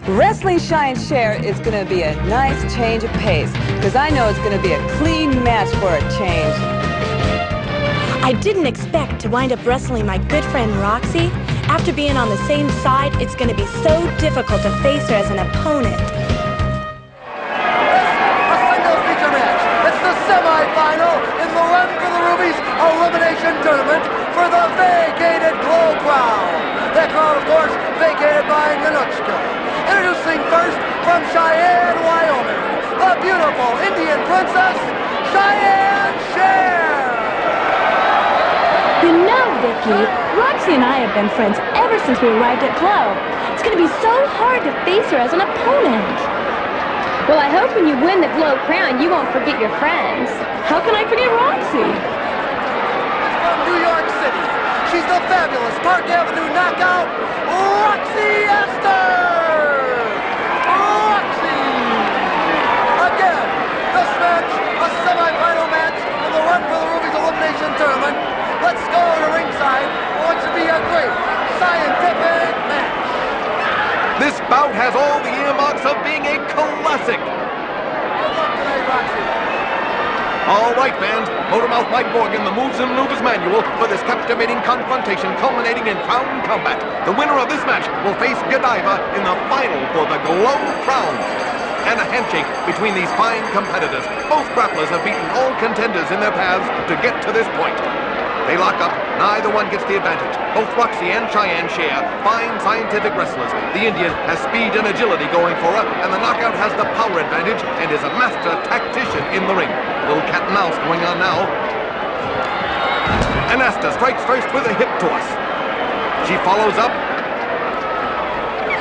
Wrestling Cheyenne Cher is going to be a nice change of pace, because I know it's going to be a clean match for a change. I didn't expect to wind up wrestling my good friend Roxy. After being on the same side, it's going to be so difficult to face her as an opponent. A single feature match. It's the semi-final in the Run for the Rubies Elimination Tournament for the vacated Glow Crown. That crown, of course, vacated by Nanuchka. Introducing first from Cheyenne, Wyoming, the beautiful Indian princess, Cheyenne Cher. You know, Vicky, Roxy and I have been friends ever since we arrived at Glow. It's going to be so hard to face her as an opponent. Well, I hope when you win the Glow Crown, you won't forget your friends. How can I forget Roxy? From New York City, she's the fabulous Park Avenue knockout, Roxy Astor. Roxy! Again, this match, a semi-final match in the Run for the Rubies Elimination Tournament. Let's go to ringside for what should be a great scientific match. This bout has all the earmarks of being a classic. Good luck today, Roxy. All right, fans. Motormouth Mike Morgan, the Moves and Maneuvers Manual for this captivating confrontation culminating in crown combat. The winner of this match will face Godiva in the final for the Glow Crown. And a handshake between these fine competitors. Both grapplers have beaten all contenders in their paths to get to this point. They lock up, neither one gets the advantage. Both Roxy and Cheyenne Cher, fine scientific wrestlers. The Indian has speed and agility going for her, and the knockout has the power advantage and is a master tactician in the ring. A little cat and mouse going on now. And Astor strikes first with a hip toss. She follows up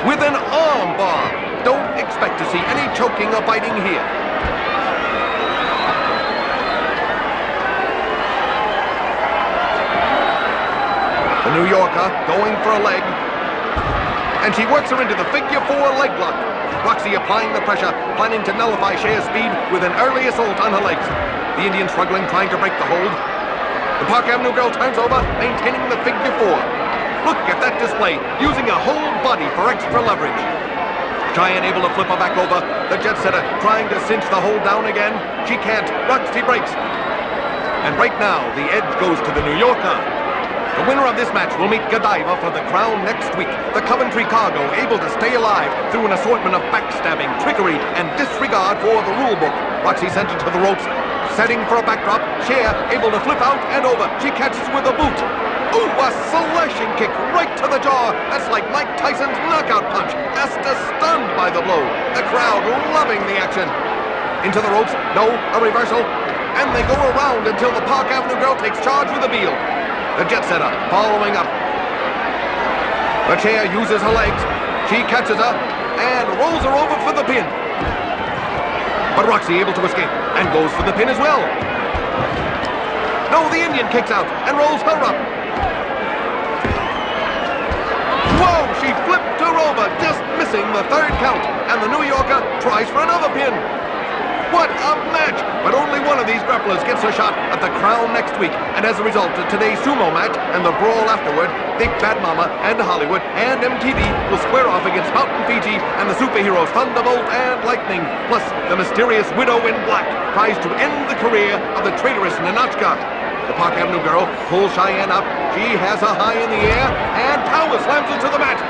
with an arm bar. Don't expect to see any choking or biting here. The New Yorker going for a leg. And she works her into the figure 4 leg lock. Roxy applying the pressure, planning to nullify Cher's speed with an early assault on her legs. The Indian struggling, trying to break the hold. The Park Avenue girl turns over, maintaining the figure 4. Look at that display, using her whole body for extra leverage. Cheyenne able to flip her back over. The jet setter trying to cinch the hold down again. She can't. Roxy breaks. And right now, the edge goes to the New Yorker. The winner of this match will meet Godiva for the crown next week. The Coventry cargo able to stay alive through an assortment of backstabbing, trickery, and disregard for the rule book. Roxy sent it to the ropes, setting for a backdrop. Cher able to flip out and over. She catches with a boot. Ooh, a slashing kick right to the jaw. That's like Mike Tyson's knockout punch. Astor stunned by the blow. The crowd loving the action. Into the ropes. No, a reversal. And they go around until the Park Avenue girl takes charge with a heel. The jet setter following up. The Cher uses her legs. She catches her and rolls her over for the pin. But Roxy able to escape and goes for the pin as well. No, the Indian kicks out and rolls her up. Whoa, she flipped her over, just missing the third count. And the New Yorker tries for another pin. What a match! But only one of these grapplers gets a shot at the crown next week. And as a result of today's sumo match and the brawl afterward, Big Bad Mama and Hollywood and MTV will square off against Mountain Fiji and the superheroes Thunderbolt and Lightning. Plus, the mysterious Widow in Black tries to end the career of the traitorous Nanuchka. The Park Avenue girl pulls Cheyenne up. She has her high in the air and power slams into the mat.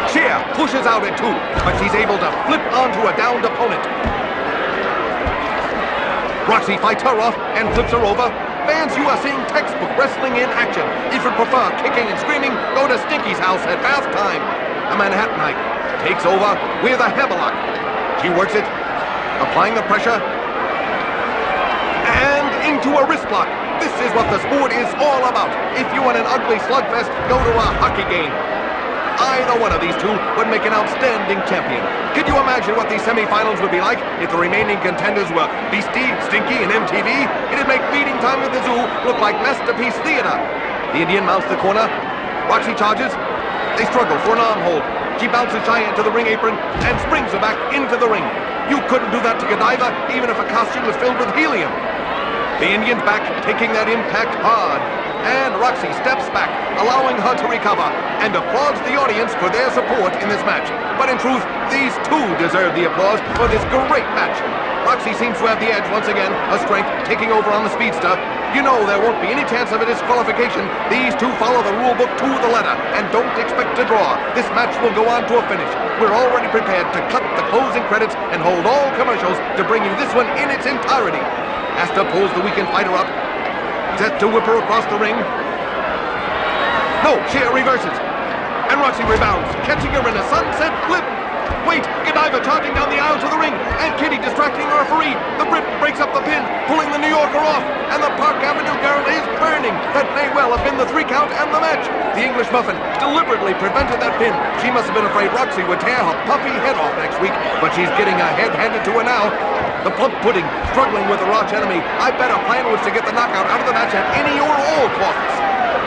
Cher pushes out at 2, but she's able to flip onto a downed opponent. Roxy fights her off and flips her over. Fans, you are seeing textbook wrestling in action. If you prefer kicking and screaming, go to Stinky's house at bath time. A Manhattanite takes over with a hammerlock. She works it, applying the pressure, and into a wrist block. This is what the sport is all about. If you want an ugly slugfest, go to a hockey game. Either one of these two would make an outstanding champion. Could you imagine what these semifinals would be like if the remaining contenders were Beastie, Stinky, and MTV? It'd make feeding time at the zoo look like Masterpiece Theater. The Indian mounts the corner. Roxy charges. They struggle for an arm hold. She bounces Cheyenne to the ring apron and springs her back into the ring. You couldn't do that to Godiva, even if a costume was filled with helium. The Indian's back, taking that impact hard. and Roxy steps back, allowing her to recover, and applauds the audience for their support in this match. But in truth, these two deserve the applause for this great match. Roxy seems to have the edge once again, her strength taking over on the speedster. You know there won't be any chance of a disqualification. These two follow the rule book to the letter and don't expect to draw. This match will go on to a finish. We're already prepared to cut the closing credits and hold all commercials to bring you this one in its entirety. Astor pulls the weekend fighter up, set to whip her across the ring. No, Cher reverses. And Roxy rebounds, catching her in a sunset flip. Wait, Godiva charging down the aisle to the ring, and Kitty distracting the referee. The Brit breaks up the pin, pulling the New Yorker off, and the Park Avenue girl is burning. That may well have been the 3 count and the match. The English muffin deliberately prevented that pin. She must have been afraid Roxy would tear her puffy head off next week, but she's getting her head handed to her now. The plump pudding, struggling with her arch enemy. I bet her plan was to get the knockout out of the match at any or all costs.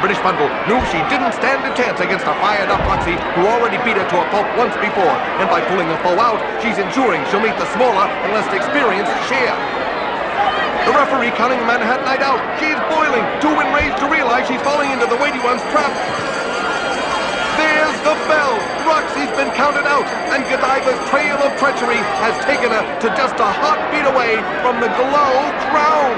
British Bundle knew she didn't stand a chance against a fired-up Roxy, who already beat her to a pulp once before, and by pulling her foe out, she's ensuring she'll meet the smaller and less experienced Cher. The referee counting the Manhattanite out. She's boiling, too enraged to realize she's falling into the weighty one's trap. There's the bell. Roxy's been counted out, and Godiva's trail of treachery has taken her to just a heartbeat away from the Glow crown.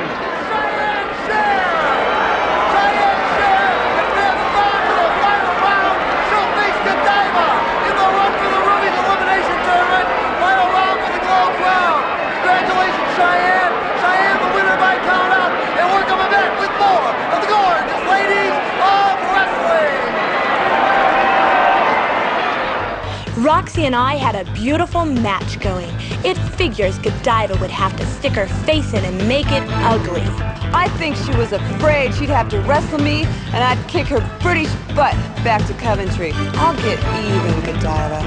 Cheyenne! Cheyenne, the winner by count out, and we're coming back with more of the gorgeous ladies of wrestling! Roxy and I had a beautiful match going. It figures Godiva would have to stick her face in and make it ugly. I think she was afraid she'd have to wrestle me, and I'd kick her British butt back to Coventry. I'll get even, Godiva.